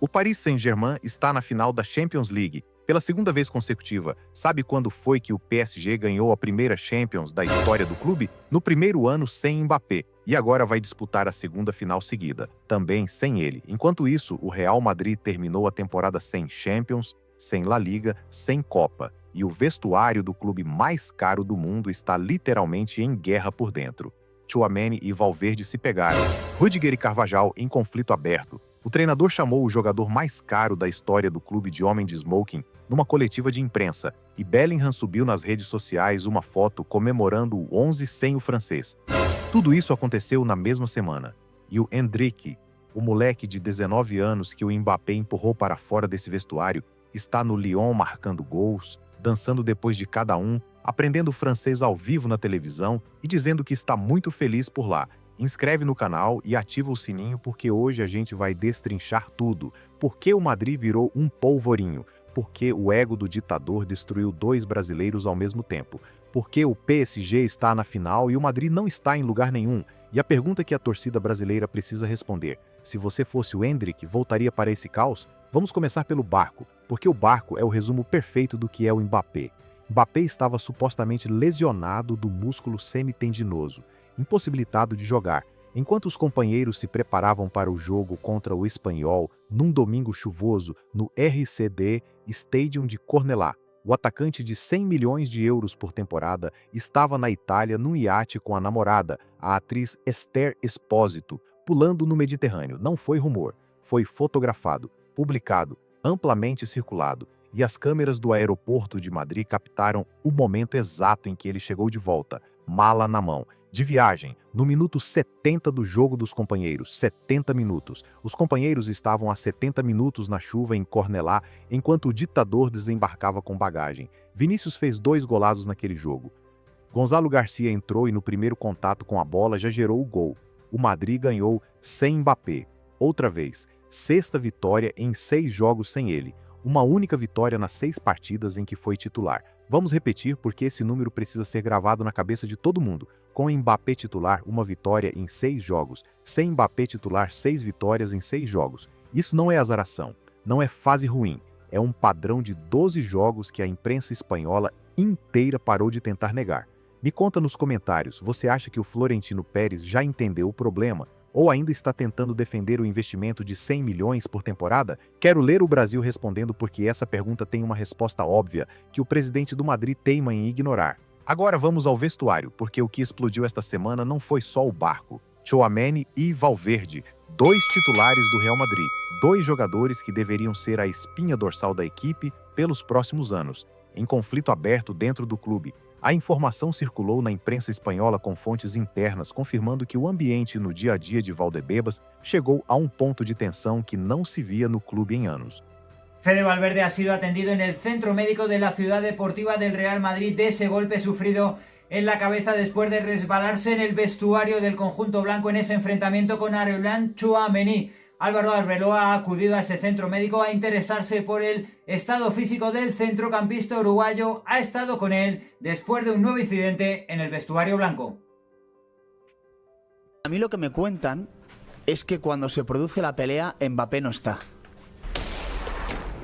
O Paris Saint-Germain está na final da Champions League, pela segunda vez consecutiva. Sabe quando foi que o PSG ganhou a primeira Champions da história do clube? No primeiro ano sem Mbappé. E agora vai disputar a segunda final seguida, também sem ele. Enquanto isso, o Real Madrid terminou a temporada sem Champions, sem La Liga, sem Copa. E o vestuário do clube mais caro do mundo está literalmente em guerra por dentro. Tchouaméni e Valverde se pegaram. Rüdiger e Carvajal em conflito aberto. O treinador chamou o jogador mais caro da história do clube de homem de smoking numa coletiva de imprensa, e Bellingham subiu nas redes sociais uma foto comemorando o 11 sem o francês. Tudo isso aconteceu na mesma semana. E o Endrick, o moleque de 19 anos que o Mbappé empurrou para fora desse vestuário, está no Lyon marcando gols, dançando depois de cada um, aprendendo francês ao vivo na televisão e dizendo que está muito feliz por lá. Inscreve no canal e ativa o sininho porque hoje a gente vai destrinchar tudo. Por que o Madrid virou um polvorinho? Por que o ego do ditador destruiu dois brasileiros ao mesmo tempo? Por que o PSG está na final e o Madrid não está em lugar nenhum? E a pergunta que a torcida brasileira precisa responder: se você fosse o Endrick, voltaria para esse caos? Vamos começar pelo barco, porque o barco é o resumo perfeito do que é o Mbappé. Mbappé estava supostamente lesionado do músculo semitendinoso, impossibilitado de jogar, enquanto os companheiros se preparavam para o jogo contra o Espanhol num domingo chuvoso no RCD Stadium de Cornellà. O atacante de 100 milhões de euros por temporada estava na Itália num iate com a namorada, a atriz Esther Espósito, pulando no Mediterrâneo. Não foi rumor, foi fotografado, publicado, amplamente circulado, e as câmeras do aeroporto de Madrid captaram o momento exato em que ele chegou de volta, mala na mão. De viagem, no minuto 70 do jogo dos companheiros, 70 minutos. Os companheiros estavam a 70 minutos na chuva em Cornellà, enquanto o ditador desembarcava com bagagem. Vinícius fez 2 golaços naquele jogo. Gonzalo Garcia entrou e no primeiro contato com a bola já gerou o gol. O Madrid ganhou sem Mbappé. Outra vez, 6ª vitória em 6 jogos sem ele. Uma única vitória nas 6 partidas em que foi titular. Vamos repetir porque esse número precisa ser gravado na cabeça de todo mundo. Com Mbappé titular, 1 vitória em 6 jogos. Sem Mbappé titular, 6 vitórias em 6 jogos. Isso não é azaração, não é fase ruim. É um padrão de 12 jogos que a imprensa espanhola inteira parou de tentar negar. Me conta nos comentários, você acha que o Florentino Pérez já entendeu o problema? Ou ainda está tentando defender o investimento de 100 milhões por temporada? Quero ler o Brasil respondendo porque essa pergunta tem uma resposta óbvia que o presidente do Madrid teima em ignorar. Agora vamos ao vestuário, porque o que explodiu esta semana não foi só o barco. Tchouaméni e Valverde, 2 titulares do Real Madrid, 2 jogadores que deveriam ser a espinha dorsal da equipe pelos próximos anos, em conflito aberto dentro do clube. A informação circulou na imprensa espanhola com fontes internas, confirmando que o ambiente no dia a dia de Valdebebas chegou a um ponto de tensão que não se via no clube em anos. Fede Valverde ha sido atendido en el centro médico de la ciudad deportiva del Real Madrid de ese golpe sufrido en la cabeza después de resbalarse en el vestuario del conjunto blanco en ese enfrentamiento con Aurélien Tchouaméni. Álvaro Arbeloa ha acudido a ese centro médico a interesarse por el estado físico del centrocampista uruguayo. Ha estado con él después de un nuevo incidente en el vestuario blanco. A mí lo que me cuentan es que cuando se produce la pelea, Mbappé no está.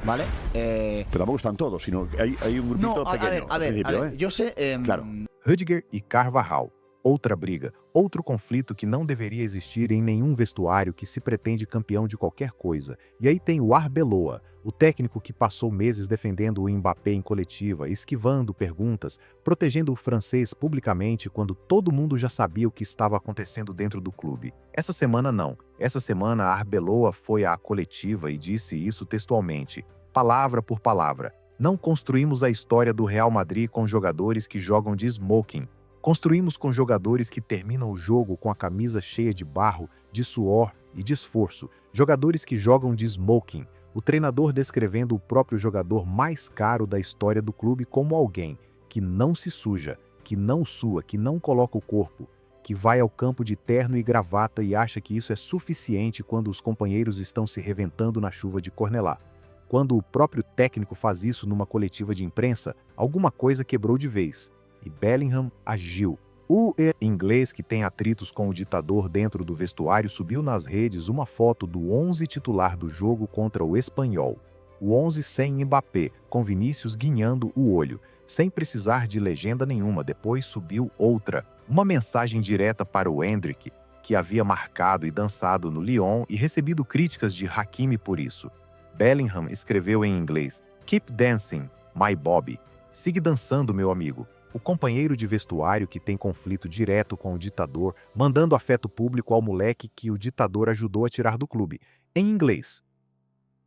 ¿Vale? Pero tampoco están todos, sino que hay un grupito pequeño. A ver, yo sé... Claro. Rüdiger e Carvajal. Outra briga, outro conflito que não deveria existir em nenhum vestuário que se pretende campeão de qualquer coisa. E aí tem o Arbeloa, o técnico que passou meses defendendo o Mbappé em coletiva, esquivando perguntas, protegendo o francês publicamente quando todo mundo já sabia o que estava acontecendo dentro do clube. Essa semana não. Essa semana Arbeloa foi à coletiva e disse isso textualmente, palavra por palavra. Não construímos a história do Real Madrid com jogadores que jogam de smoking. Construímos com jogadores que terminam o jogo com a camisa cheia de barro, de suor e de esforço. Jogadores que jogam de smoking. O treinador descrevendo o próprio jogador mais caro da história do clube como alguém que não se suja, que não sua, que não coloca o corpo, que vai ao campo de terno e gravata e acha que isso é suficiente quando os companheiros estão se reventando na chuva de Cornellà. Quando o próprio técnico faz isso numa coletiva de imprensa, alguma coisa quebrou de vez. E Bellingham agiu. O inglês que tem atritos com o ditador dentro do vestuário subiu nas redes uma foto do 11 titular do jogo contra o Espanhol. O 11 sem Mbappé, com Vinícius guinhando o olho, sem precisar de legenda nenhuma. Depois subiu outra, uma mensagem direta para o Endrick, que havia marcado e dançado no Lyon e recebido críticas de Hakimi por isso. Bellingham escreveu em inglês: "Keep dancing, my Bobby." Siga dançando, meu amigo. O companheiro de vestuário que tem conflito direto com o ditador, mandando afeto público ao moleque que o ditador ajudou a tirar do clube. Em inglês.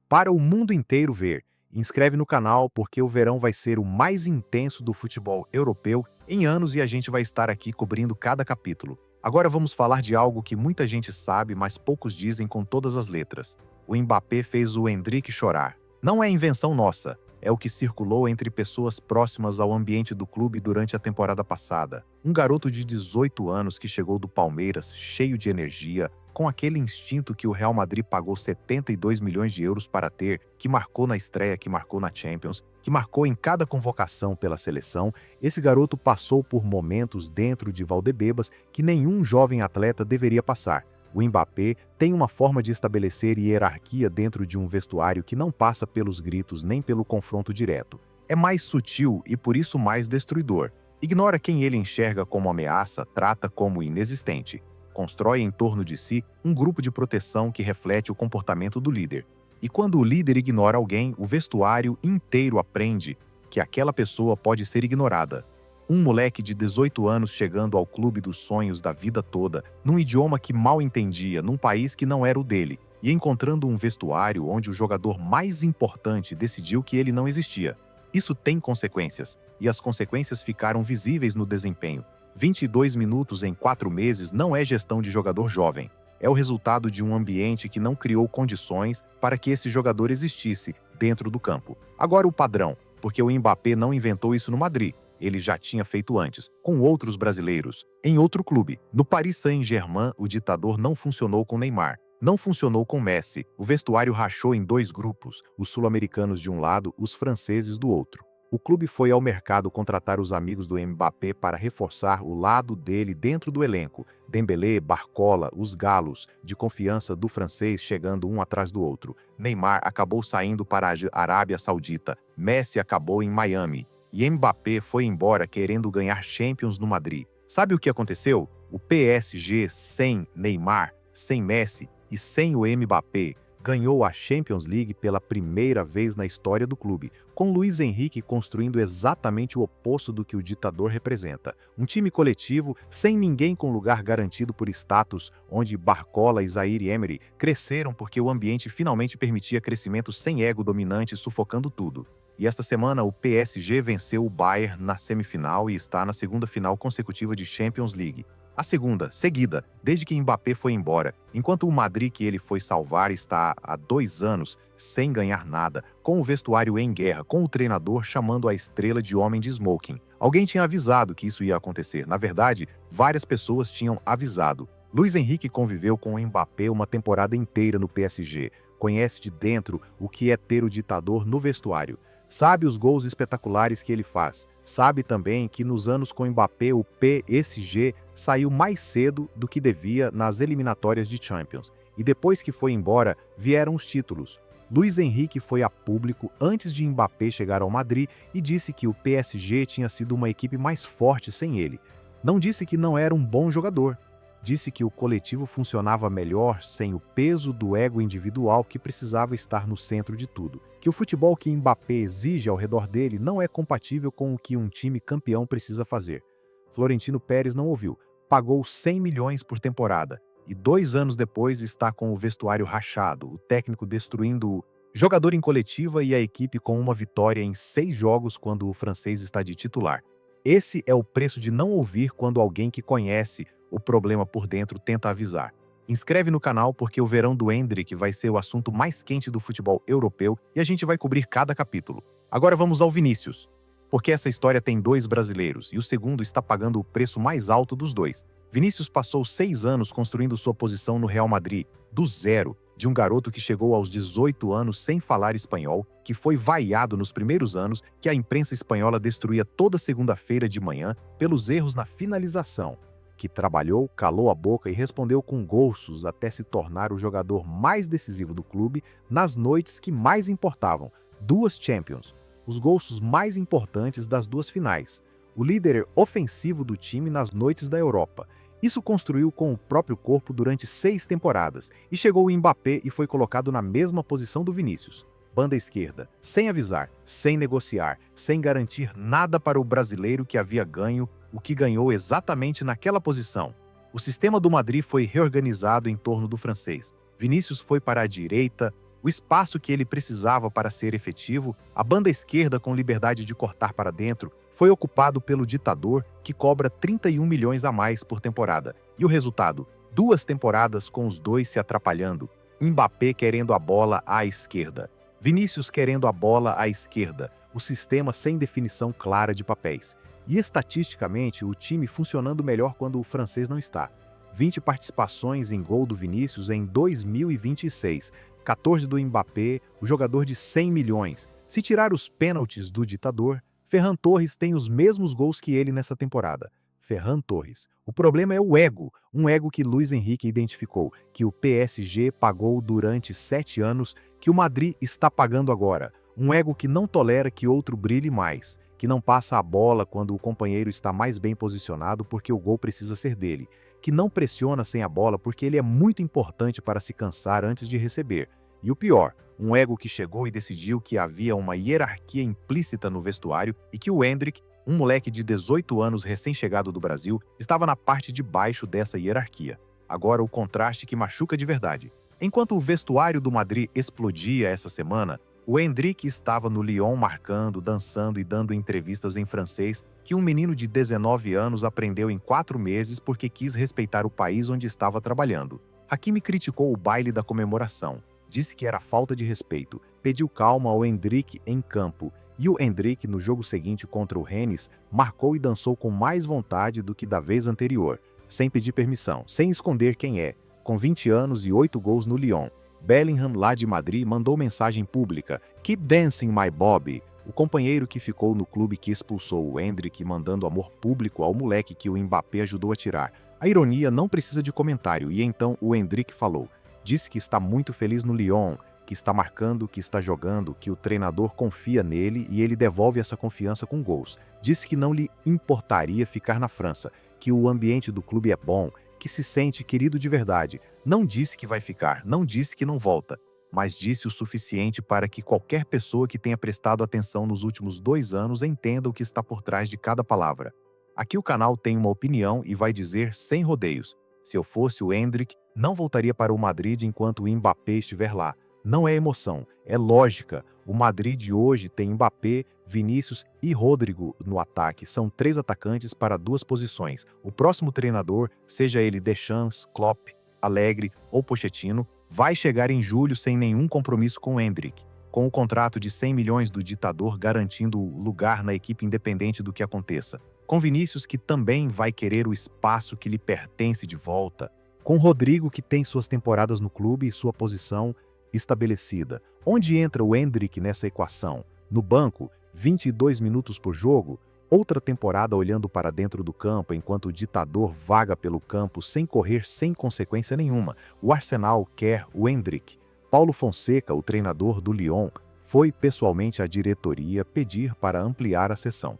Para o mundo inteiro ver, inscreve no canal porque o verão vai ser o mais intenso do futebol europeu em anos e a gente vai estar aqui cobrindo cada capítulo. Agora vamos falar de algo que muita gente sabe, mas poucos dizem com todas as letras. O Mbappé fez o Endrick chorar. Não é invenção nossa. É o que circulou entre pessoas próximas ao ambiente do clube durante a temporada passada. Um garoto de 18 anos que chegou do Palmeiras, cheio de energia, com aquele instinto que o Real Madrid pagou 72 milhões de euros para ter, que marcou na estreia, que marcou na Champions, que marcou em cada convocação pela seleção. Esse garoto passou por momentos dentro de Valdebebas que nenhum jovem atleta deveria passar. O Mbappé tem uma forma de estabelecer hierarquia dentro de um vestuário que não passa pelos gritos nem pelo confronto direto. É mais sutil e por isso mais destruidor. Ignora quem ele enxerga como ameaça, trata como inexistente. Constrói em torno de si um grupo de proteção que reflete o comportamento do líder. E quando o líder ignora alguém, o vestuário inteiro aprende que aquela pessoa pode ser ignorada. Um moleque de 18 anos chegando ao clube dos sonhos da vida toda, num idioma que mal entendia, num país que não era o dele, e encontrando um vestuário onde o jogador mais importante decidiu que ele não existia. Isso tem consequências, e as consequências ficaram visíveis no desempenho. 22 minutos em 4 meses não é gestão de jogador jovem. É o resultado de um ambiente que não criou condições para que esse jogador existisse dentro do campo. Agora o padrão, porque o Mbappé não inventou isso no Madrid. Ele já tinha feito antes, com outros brasileiros, em outro clube. No Paris Saint-Germain, o ditador não funcionou com Neymar, não funcionou com Messi. O vestuário rachou em 2 grupos, os sul-americanos de um lado, os franceses do outro. O clube foi ao mercado contratar os amigos do Mbappé para reforçar o lado dele dentro do elenco. Dembélé, Barcola, os galos, de confiança do francês chegando um atrás do outro. Neymar acabou saindo para a Arábia Saudita. Messi acabou em Miami. E Mbappé foi embora querendo ganhar Champions no Madrid. Sabe o que aconteceu? O PSG sem Neymar, sem Messi e sem o Mbappé ganhou a Champions League pela primeira vez na história do clube, com Luís Henrique construindo exatamente o oposto do que o ditador representa. Um time coletivo, sem ninguém com lugar garantido por status, onde Barcola e Zaïre Emery cresceram porque o ambiente finalmente permitia crescimento sem ego dominante sufocando tudo. E esta semana o PSG venceu o Bayern na semifinal e está na segunda final consecutiva de Champions League. A segunda, seguida, desde que Mbappé foi embora, enquanto o Madrid que ele foi salvar está há 2 anos sem ganhar nada, com o vestuário em guerra, com o treinador chamando a estrela de homem de smoking. Alguém tinha avisado que isso ia acontecer. Na verdade, várias pessoas tinham avisado. Luís Henrique conviveu com o Mbappé uma temporada inteira no PSG. Conhece de dentro o que é ter o ditador no vestuário. Sabe os gols espetaculares que ele faz. Sabe também que nos anos com Mbappé o PSG saiu mais cedo do que devia nas eliminatórias de Champions. E depois que foi embora, vieram os títulos. Luís Henrique foi a público antes de Mbappé chegar ao Madrid e disse que o PSG tinha sido uma equipe mais forte sem ele. Não disse que não era um bom jogador. Disse que o coletivo funcionava melhor sem o peso do ego individual que precisava estar no centro de tudo. Que o futebol que Mbappé exige ao redor dele não é compatível com o que um time campeão precisa fazer. Florentino Pérez não ouviu. Pagou 100 milhões por temporada. E 2 anos depois está com o vestuário rachado, o técnico destruindo o jogador em coletiva e a equipe com uma vitória em 6 jogos quando o francês está de titular. Esse é o preço de não ouvir quando alguém que conhece o problema por dentro tenta avisar. Inscreve no canal porque o verão do Endrick vai ser o assunto mais quente do futebol europeu e a gente vai cobrir cada capítulo. Agora vamos ao Vinícius, porque essa história tem 2 brasileiros e o segundo está pagando o preço mais alto dos 2. Vinícius passou 6 anos construindo sua posição no Real Madrid, do zero, de um garoto que chegou aos 18 anos sem falar espanhol, que foi vaiado nos primeiros anos, que a imprensa espanhola destruía toda segunda-feira de manhã pelos erros na finalização, que trabalhou, calou a boca e respondeu com golços até se tornar o jogador mais decisivo do clube nas noites que mais importavam, 2 Champions, os golços mais importantes das 2 finais, o líder ofensivo do time nas noites da Europa. Isso construiu com o próprio corpo durante 6 temporadas, e chegou o Mbappé e foi colocado na mesma posição do Vinícius. Banda esquerda, sem avisar, sem negociar, sem garantir nada para o brasileiro que havia ganho o que ganhou exatamente naquela posição. O sistema do Madrid foi reorganizado em torno do francês. Vinícius foi para a direita, o espaço que ele precisava para ser efetivo, a banda esquerda com liberdade de cortar para dentro, foi ocupado pelo ditador, que cobra 31 milhões a mais por temporada. E o resultado? 2 temporadas com os dois se atrapalhando. Mbappé querendo a bola à esquerda. Vinícius querendo a bola à esquerda. O sistema sem definição clara de papéis. E estatisticamente, o time funcionando melhor quando o francês não está. 20 participações em gol do Vinícius em 2026. 14 do Mbappé, o jogador de 100 milhões. Se tirar os pênaltis do ditador, Ferran Torres tem os mesmos gols que ele nessa temporada. Ferran Torres. O problema é o ego, um ego que Luis Henrique identificou, que o PSG pagou durante 7 anos, que o Madrid está pagando agora. Um ego que não tolera que outro brilhe mais, que não passa a bola quando o companheiro está mais bem posicionado porque o gol precisa ser dele, que não pressiona sem a bola porque ele é muito importante para se cansar antes de receber. E o pior, um ego que chegou e decidiu que havia uma hierarquia implícita no vestuário e que o Endrick, um moleque de 18 anos recém-chegado do Brasil, estava na parte de baixo dessa hierarquia. Agora o contraste que machuca de verdade. Enquanto o vestuário do Madrid explodia essa semana, o Endrick estava no Lyon marcando, dançando e dando entrevistas em francês que um menino de 19 anos aprendeu em 4 meses porque quis respeitar o país onde estava trabalhando. Hakimi criticou o baile da comemoração. Disse que era falta de respeito, pediu calma ao Endrick em campo, e o Endrick, no jogo seguinte contra o Rennes, marcou e dançou com mais vontade do que da vez anterior, sem pedir permissão, sem esconder quem é, com 20 anos e 8 gols no Lyon. Bellingham, lá de Madrid, mandou mensagem pública, "Keep dancing, my Bobby", o companheiro que ficou no clube que expulsou o Endrick, mandando amor público ao moleque que o Mbappé ajudou a tirar. A ironia não precisa de comentário, e então o Endrick falou: disse que está muito feliz no Lyon, que está marcando, que está jogando, que o treinador confia nele e ele devolve essa confiança com gols. Disse que não lhe importaria ficar na França, que o ambiente do clube é bom, que se sente querido de verdade. Não disse que vai ficar, não disse que não volta, mas disse o suficiente para que qualquer pessoa que tenha prestado atenção nos últimos 2 anos entenda o que está por trás de cada palavra. Aqui o canal tem uma opinião e vai dizer sem rodeios. Se eu fosse o Endrick, não voltaria para o Madrid enquanto o Mbappé estiver lá. Não é emoção, é lógica. O Madrid de hoje tem Mbappé, Vinícius e Rodrigo no ataque. São 3 atacantes para 2 posições. O próximo treinador, seja ele Deschamps, Klopp, Allegri ou Pochettino, vai chegar em julho sem nenhum compromisso com o Endrick, com o contrato de 100 milhões do ditador garantindo lugar na equipe independente do que aconteça. Com Vinícius, que também vai querer o espaço que lhe pertence de volta. Com Rodrigo, que tem suas temporadas no clube e sua posição estabelecida. Onde entra o Endrick nessa equação? No banco, 22 minutos por jogo? Outra temporada olhando para dentro do campo enquanto o ditador vaga pelo campo sem correr, sem consequência nenhuma. O Arsenal quer o Endrick. Paulo Fonseca, o treinador do Lyon, foi pessoalmente à diretoria pedir para ampliar a sessão.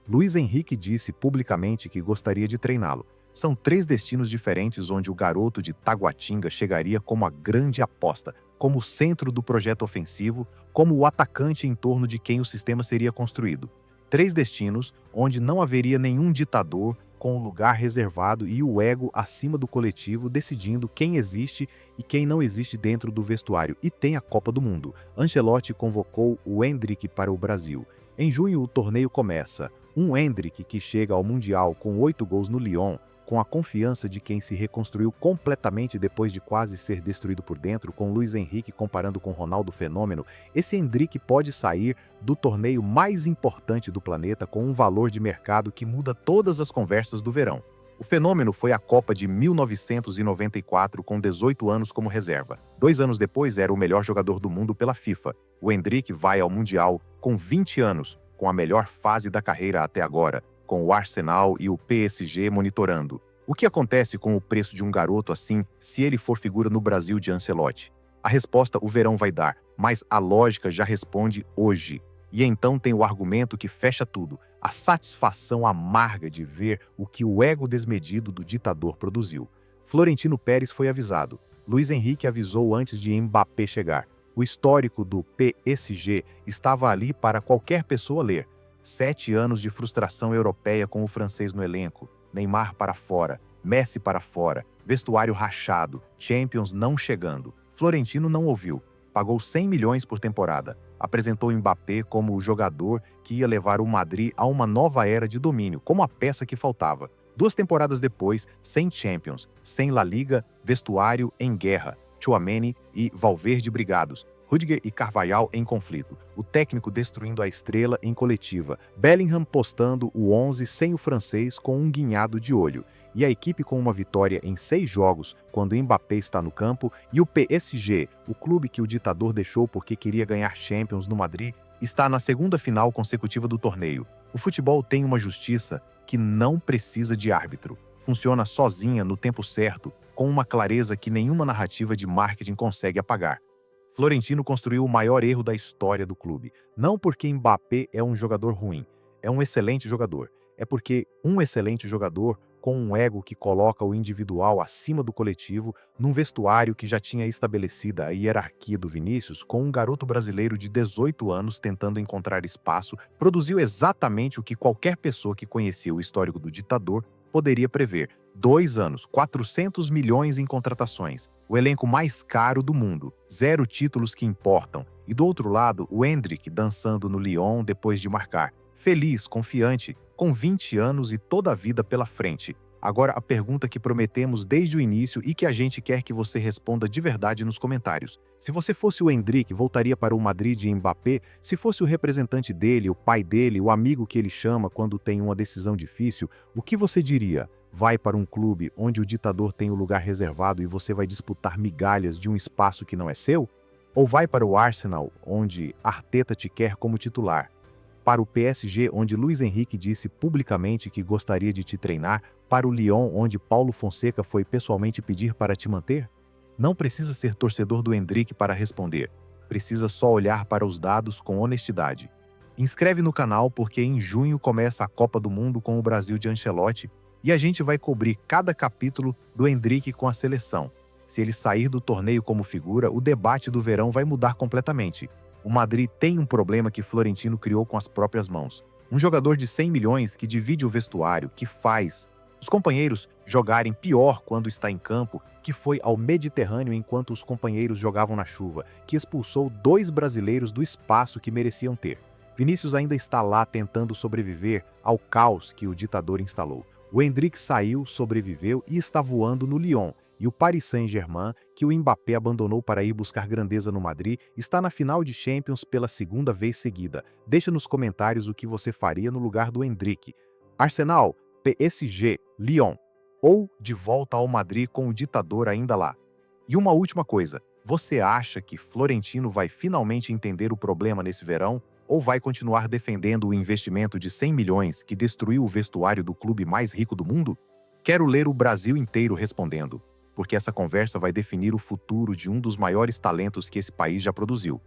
Luis Henrique disse publicamente que gostaria de treiná-lo. São 3 destinos diferentes onde o garoto de Taguatinga chegaria como a grande aposta, como o centro do projeto ofensivo, como o atacante em torno de quem o sistema seria construído. 3 destinos onde não haveria nenhum ditador com o lugar reservado e o ego acima do coletivo decidindo quem existe e quem não existe dentro do vestuário. E tem a Copa do Mundo. Ancelotti convocou o Endrick para o Brasil. Em junho o torneio começa. Um Endrick que chega ao Mundial com 8 gols no Lyon, com a confiança de quem se reconstruiu completamente depois de quase ser destruído por dentro, com Luis Henrique comparando com Ronaldo Fenômeno, esse Endrick pode sair do torneio mais importante do planeta com um valor de mercado que muda todas as conversas do verão. O fenômeno foi a Copa de 1994, com 18 anos como reserva. 2 anos depois, era o melhor jogador do mundo pela FIFA. O Endrick vai ao Mundial com 20 anos, com a melhor fase da carreira até agora, com o Arsenal e o PSG monitorando. O que acontece com o preço de um garoto assim, se ele for figura no Brasil de Ancelotti? A resposta o verão vai dar, mas a lógica já responde hoje. E então tem o argumento que fecha tudo, a satisfação amarga de ver o que o ego desmedido do ditador produziu. Florentino Pérez foi avisado. Luiz Henrique avisou antes de Mbappé chegar. O histórico do PSG estava ali para qualquer pessoa ler. 7 anos de frustração europeia com o francês no elenco. Neymar para fora, Messi para fora, vestuário rachado, Champions não chegando. Florentino não ouviu. Pagou 100 milhões por temporada. Apresentou Mbappé como o jogador que ia levar o Madrid a uma nova era de domínio, como a peça que faltava. 2 temporadas depois, sem Champions, sem La Liga, vestuário em guerra, Tchouaméni e Valverde brigados, Rüdiger e Carvajal em conflito, o técnico destruindo a estrela em coletiva, Bellingham postando o 11 sem o francês com um guinhado de olho, e a equipe com uma vitória em 6 jogos quando Mbappé está no campo, e o PSG, o clube que o ditador deixou porque queria ganhar Champions no Madrid, está na segunda final consecutiva do torneio. O futebol tem uma justiça que não precisa de árbitro. Funciona sozinha no tempo certo, com uma clareza que nenhuma narrativa de marketing consegue apagar. Florentino construiu o maior erro da história do clube. Não porque Mbappé é um jogador ruim, é um excelente jogador. É porque um excelente jogador com um ego que coloca o individual acima do coletivo, num vestuário que já tinha estabelecida a hierarquia do Vinícius, com um garoto brasileiro de 18 anos tentando encontrar espaço, produziu exatamente o que qualquer pessoa que conhecia o histórico do ditador poderia prever. 2 anos, 400 milhões em contratações, o elenco mais caro do mundo, 0 títulos que importam, e do outro lado, o Endrick dançando no Lyon depois de marcar, feliz, confiante, com 20 anos e toda a vida pela frente. Agora a pergunta que prometemos desde o início e que a gente quer que você responda de verdade nos comentários. Se você fosse o Endrick, voltaria para o Madrid de Mbappé? Se fosse o representante dele, o pai dele, o amigo que ele chama quando tem uma decisão difícil, o que você diria? Vai para um clube onde o ditador tem o lugar reservado e você vai disputar migalhas de um espaço que não é seu? Ou vai para o Arsenal, onde Arteta te quer como titular? Para o PSG, onde Luiz Henrique disse publicamente que gostaria de te treinar? Para o Lyon, onde Paulo Fonseca foi pessoalmente pedir para te manter? Não precisa ser torcedor do Endrick para responder. Precisa só olhar para os dados com honestidade. Inscreve no canal porque em junho começa a Copa do Mundo com o Brasil de Ancelotti e a gente vai cobrir cada capítulo do Endrick com a seleção. Se ele sair do torneio como figura, o debate do verão vai mudar completamente. O Madrid tem um problema que Florentino criou com as próprias mãos. Um jogador de 100 milhões que divide o vestuário, que faz os companheiros jogarem pior quando está em campo, que foi ao Mediterrâneo enquanto os companheiros jogavam na chuva, que expulsou 2 brasileiros do espaço que mereciam ter. Vinícius ainda está lá tentando sobreviver ao caos que o ditador instalou. O Endrick saiu, sobreviveu e está voando no Lyon. E o Paris Saint-Germain, que o Mbappé abandonou para ir buscar grandeza no Madrid, está na final de Champions pela 2ª vez seguida. Deixa nos comentários o que você faria no lugar do Endrick. Arsenal, PSG, Lyon, ou de volta ao Madrid com o ditador ainda lá. E uma última coisa, você acha que Florentino vai finalmente entender o problema nesse verão? Ou vai continuar defendendo o investimento de 100 milhões que destruiu o vestuário do clube mais rico do mundo? Quero ler o Brasil inteiro respondendo, porque essa conversa vai definir o futuro de um dos maiores talentos que esse país já produziu.